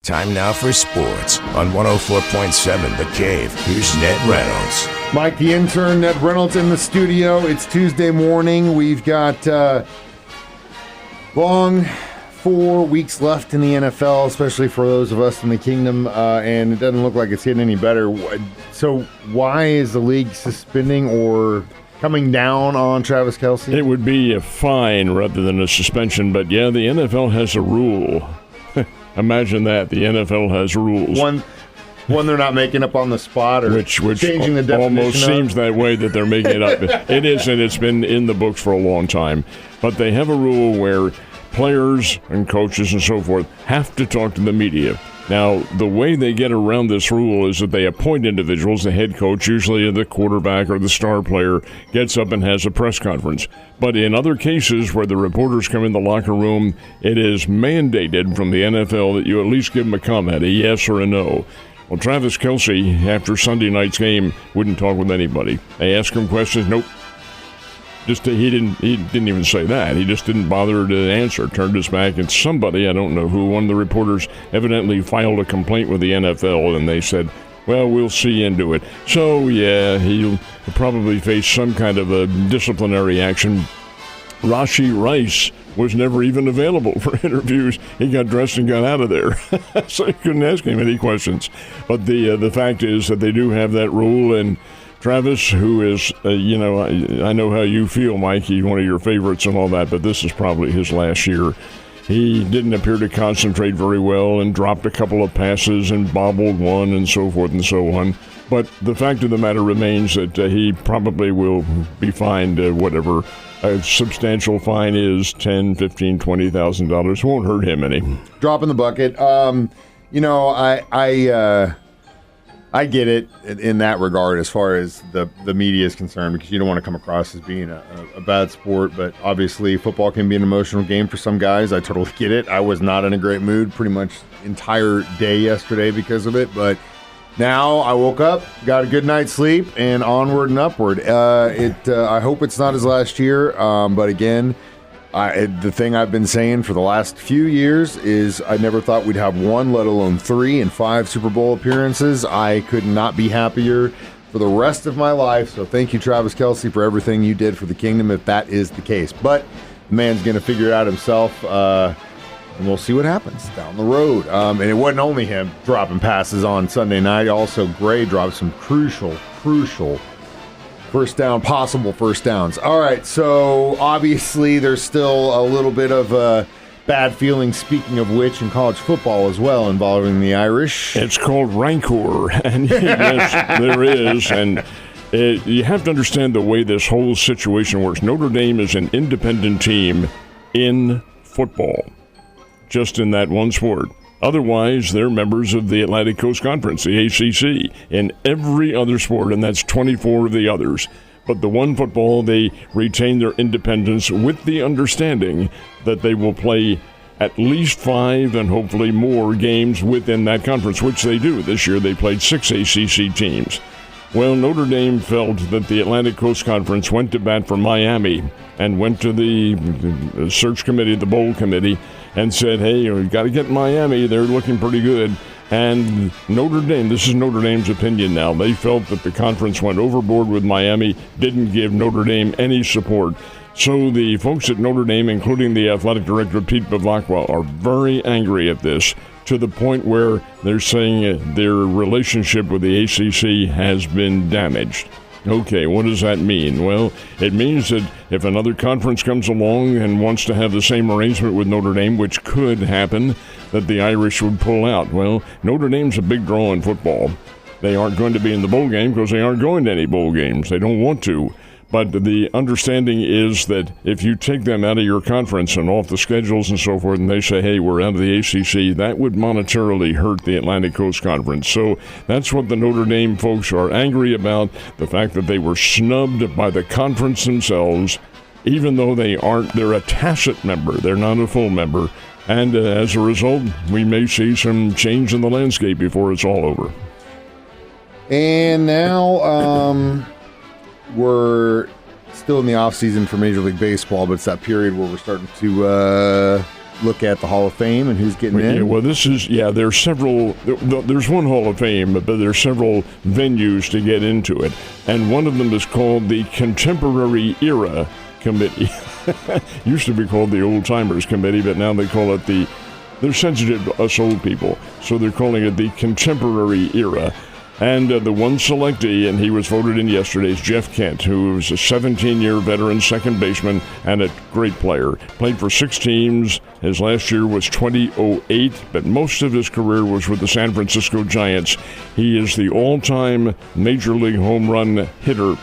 Time now for sports on 104.7 The Cave. Here's Ned Reynolds. Mike, the intern, Ned Reynolds in the studio. It's Tuesday morning. We've got long 4 weeks left in the NFL, especially for those of us in the kingdom, and it doesn't look like it's getting any better. So why is the league suspending or coming down on Travis Kelce? It would be a fine rather than a suspension, but yeah, the NFL has a rule. Imagine that. The NFL has rules. One they're not making up on the spot or which changing the definition almost seems that way that they're making it up. It is, and it's been in the books for a long time. But they have a rule where players and coaches and so forth have to talk to the media. Now, the way they get around this rule is that they appoint individuals. The head coach, usually the quarterback or the star player, gets up and has a press conference. But in other cases where the reporters come in the locker room, it is mandated from the NFL that you at least give them a comment, a yes or a no. Well, Travis Kelce, after Sunday night's game, wouldn't talk with anybody. They asked him questions. Nope. He didn't even say that. He just didn't bother to answer. Turned his back, and somebody, I don't know who, one of the reporters evidently filed a complaint with the NFL, and they said, well, we'll see into it. So, yeah, he'll probably face some kind of a disciplinary action. Rashee Rice was never even available for interviews. He got dressed and got out of there, so you couldn't ask him any questions. But the fact is that they do have that rule, and Travis, who is, I know how you feel, Mike. He's one of your favorites and all that, but this is probably his last year. He didn't appear to concentrate very well and dropped a couple of passes and bobbled one and so forth and so on. But the fact of the matter remains that he probably will be fined whatever a substantial fine is, $10,000, $15,000, $20,000. Won't hurt him any. Drop in the bucket. I get it in that regard as far as the media is concerned, because you don't want to come across as being a bad sport, but obviously football can be an emotional game for some guys. I totally get it. I was not in a great mood pretty much entire day yesterday because of it, but now I woke up, got a good night's sleep, and onward and upward. I hope it's not his last year, but again, the thing I've been saying for the last few years is I never thought we'd have 1, let alone 3 and 5 Super Bowl appearances. I could not be happier for the rest of my life. So thank you, Travis Kelce, for everything you did for the kingdom, if that is the case. But the man's going to figure it out himself, and we'll see what happens down the road. And it wasn't only him dropping passes on Sunday night. Also, Gray dropped some crucial possible first downs. All right, so obviously there's still a little bit of bad feeling, speaking of which, in college football as well, involving the Irish. It's called rancor, and yes, there is, and you have to understand the way this whole situation works. Notre Dame is an independent team in football, just in that one sport. Otherwise, they're members of the Atlantic Coast Conference, the ACC, in every other sport, and that's 24 of the others. But the one football, they retain their independence with the understanding that they will play at least 5 and hopefully more games within that conference, which they do. This year they played 6 ACC teams. Well, Notre Dame felt that the Atlantic Coast Conference went to bat for Miami and went to the search committee, the bowl committee, and said, hey, we've got to get Miami. They're looking pretty good. And Notre Dame, this is Notre Dame's opinion now, they felt that the conference went overboard with Miami, didn't give Notre Dame any support. So the folks at Notre Dame, including the athletic director, Pete Bevacqua, are very angry at this, to the point where they're saying their relationship with the ACC has been damaged. Okay, what does that mean? Well, it means that if another conference comes along and wants to have the same arrangement with Notre Dame, which could happen, that the Irish would pull out. Well, Notre Dame's a big draw in football. They aren't going to be in the bowl game because they aren't going to any bowl games. They don't want to. But the understanding is that if you take them out of your conference and off the schedules and so forth, and they say, hey, we're out of the ACC, that would monetarily hurt the Atlantic Coast Conference. So that's what the Notre Dame folks are angry about, the fact that they were snubbed by the conference themselves, even though they're a tacit member. They're not a full member. And as a result, we may see some change in the landscape before it's all over. And now we're still in the off season for Major League Baseball, but it's that period where we're starting to look at the Hall of Fame and who's getting in? Yeah, well, there's several. There's one Hall of Fame, but there's several venues to get into it, and one of them is called the Contemporary Era Committee. Used to be called the Old Timers Committee, but now they call it they're sensitive to us old people, so they're calling it the Contemporary Era. And the one selectee, and he was voted in yesterday, is Jeff Kent, who was a 17-year veteran second baseman and a great player. Played for 6 teams. His last year was 2008, but most of his career was with the San Francisco Giants. He is the all-time Major League home run hitter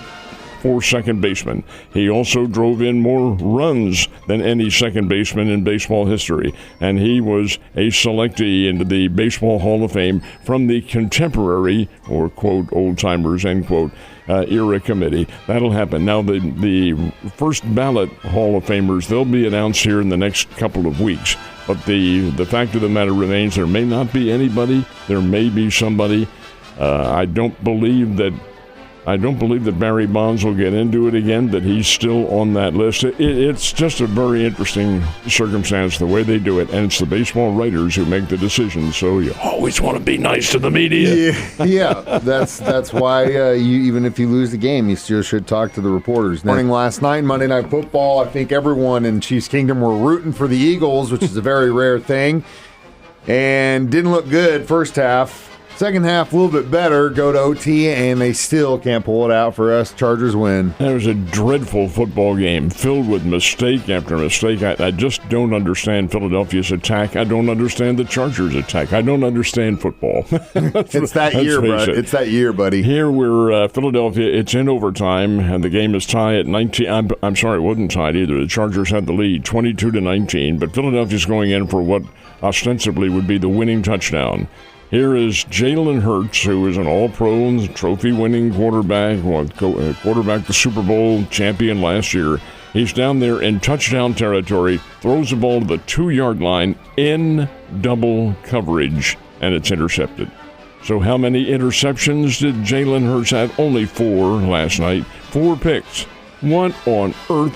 for second baseman. He also drove in more runs than any second baseman in baseball history, and he was a selectee into the Baseball Hall of Fame from the Contemporary, or quote, old timers, end quote, era committee. That'll happen. Now, the first ballot Hall of Famers, they'll be announced here in the next couple of weeks, but the fact of the matter remains, there may not be anybody, there may be somebody. I don't believe that Barry Bonds will get into it again, that he's still on that list. It's just a very interesting circumstance, the way they do it, and it's the baseball writers who make the decisions, so you always want to be nice to the media. Yeah, that's why even if you lose the game, you still should talk to the reporters. Morning last night, Monday Night Football, I think everyone in Chiefs Kingdom were rooting for the Eagles, which is a very rare thing, and didn't look good first half. Second half, a little bit better, go to OT, and they still can't pull it out for us. Chargers win. That was a dreadful football game, filled with mistake after mistake. I just don't understand Philadelphia's attack. I don't understand the Chargers' attack. I don't understand football. It's that year, bud. It's that year, buddy. Here we're Philadelphia. It's in overtime, and the game is tied at 19. I'm sorry, it wasn't tied either. The Chargers had the lead, 22-19, but Philadelphia's going in for what ostensibly would be the winning touchdown. Here is Jalen Hurts, who is an All-Pro and trophy-winning quarterback, quarterback the Super Bowl champion last year. He's down there in touchdown territory, throws the ball to the 2-yard line in double coverage, and it's intercepted. So how many interceptions did Jalen Hurts have? Only 4 last night. 4 picks. What on earth?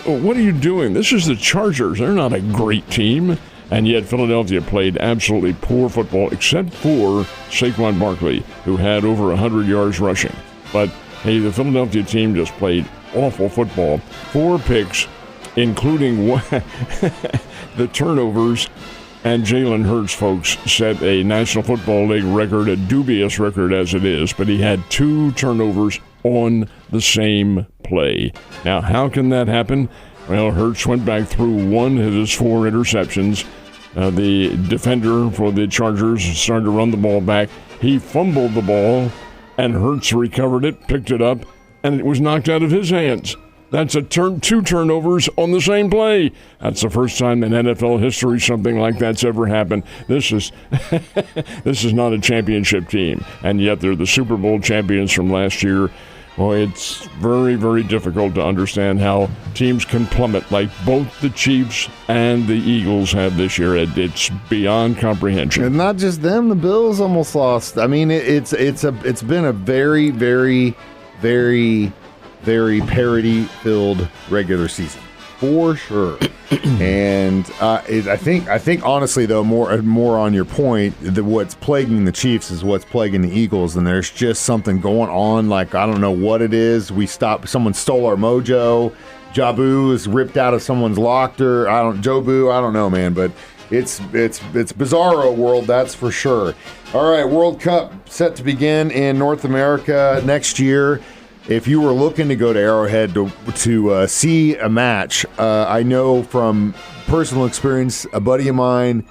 What are you doing? This is the Chargers. They're not a great team. And yet Philadelphia played absolutely poor football, except for Saquon Barkley, who had over 100 yards rushing. But, hey, the Philadelphia team just played awful football. 4 picks, including the turnovers. And Jalen Hurts, folks, set a National Football League record, a dubious record as it is, but he had 2 turnovers on the same play. Now, how can that happen? Well, Hurts went back through 1 of his 4 interceptions. The defender for the Chargers started to run the ball back. He fumbled the ball, and Hurts recovered it, picked it up, and it was knocked out of his hands. That's 2 turnovers on the same play. That's the first time in NFL history something like that's ever happened. This is this is not a championship team, and yet they're the Super Bowl champions from last year. Boy, it's very, very difficult to understand how teams can plummet like both the Chiefs and the Eagles have this year. It's beyond comprehension. And not just them, the Bills almost lost. I mean, it's been a very, very, very, very parity-filled regular season. For sure. And I think honestly, though, more on your point, that what's plaguing the Chiefs is what's plaguing the Eagles, and there's just something going on. Like, I don't know what it is. Someone stole our mojo. Jabu is ripped out of someone's locker. Jobu, I don't know, man, but it's bizarro world, that's for sure. All right, World Cup set to begin in North America next year. If you were looking to go to Arrowhead to see a match, I know from personal experience, a buddy of mine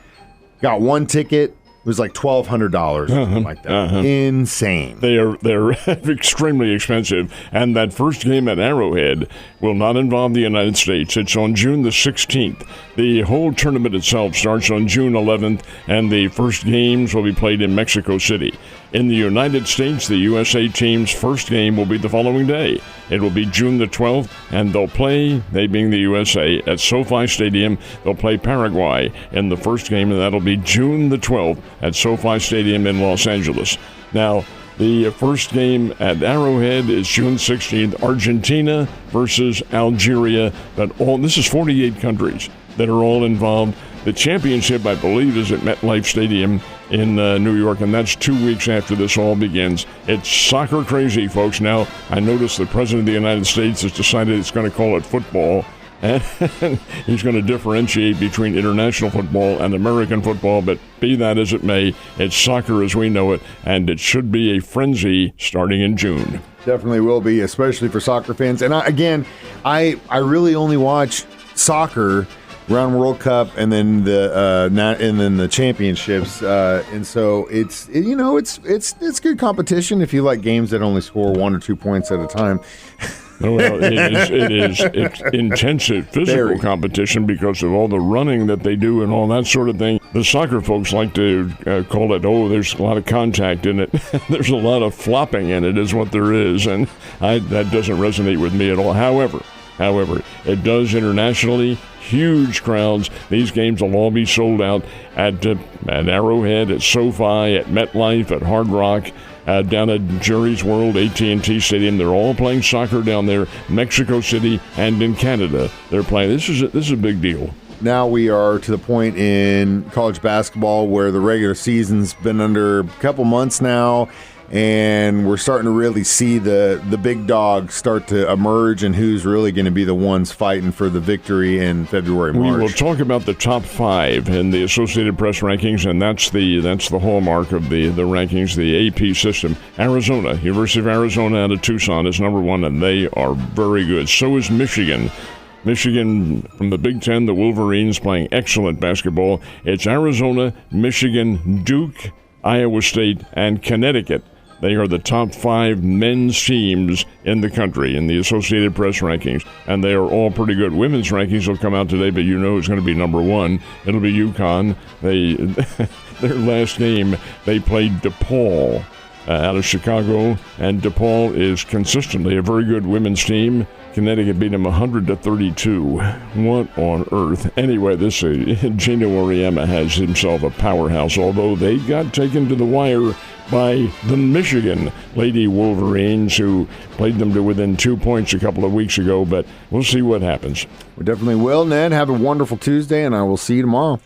got 1 ticket. It was like $1,200 or something like that. Insane. They're extremely expensive. And that first game at Arrowhead will not involve the United States. It's on June the 16th. The whole tournament itself starts on June 11th, and the first games will be played in Mexico City. In the United States, the USA team's first game will be the following day. It will be June the 12th, and they'll play, they being the USA, at SoFi Stadium. They'll play Paraguay in the first game, and that'll be June the 12th at SoFi Stadium in Los Angeles. Now, the first game at Arrowhead is June 16th, Argentina versus Algeria. But this is 48 countries that are all involved. The championship, I believe, is at MetLife Stadium in New York, and that's 2 weeks after this all begins. It's soccer crazy, folks. Now, I noticed the President of the United States has decided it's going to call it football, and he's going to differentiate between international football and American football, but be that as it may, it's soccer as we know it, and it should be a frenzy starting in June. Definitely will be, especially for soccer fans. And I really only watch soccer around World Cup and then the championships, and so it's good competition if you like games that only score 1 or 2 points at a time. Well, it's intensive physical competition because of all the running that they do and all that sort of thing. The soccer folks like to call it, there's a lot of contact in it. There's a lot of flopping in it is what there is, and that doesn't resonate with me at all. However, it does internationally. Huge crowds. These games will all be sold out at Arrowhead, at SoFi, at MetLife, at Hard Rock, down at Jerry's World, AT&T Stadium. They're all playing soccer down there. Mexico City and in Canada, they're playing. This is a big deal. Now we are to the point in college basketball where the regular season's been under a couple months now, and we're starting to really see the big dogs start to emerge and who's really going to be the ones fighting for the victory in February, March. We will talk about the top 5 in the Associated Press rankings, and that's the hallmark of the rankings, the AP system. Arizona, University of Arizona out of Tucson is number 1, and they are very good. So is Michigan. Michigan from the Big Ten, the Wolverines playing excellent basketball. It's Arizona, Michigan, Duke, Iowa State, and Connecticut. They are the top 5 men's teams in the country in the Associated Press rankings, and they are all pretty good. Women's rankings will come out today, but you know who's going to be number 1. It'll be UConn. Their last game, they played DePaul out of Chicago, and DePaul is consistently a very good women's team. Connecticut beat them 100-32. What on earth? Anyway, this Gino Auriemma has himself a powerhouse, although they got taken to the wire by the Michigan Lady Wolverines, who played them to within 2 points a couple of weeks ago, but we'll see what happens. We definitely will, Ned. Have a wonderful Tuesday, and I will see you tomorrow.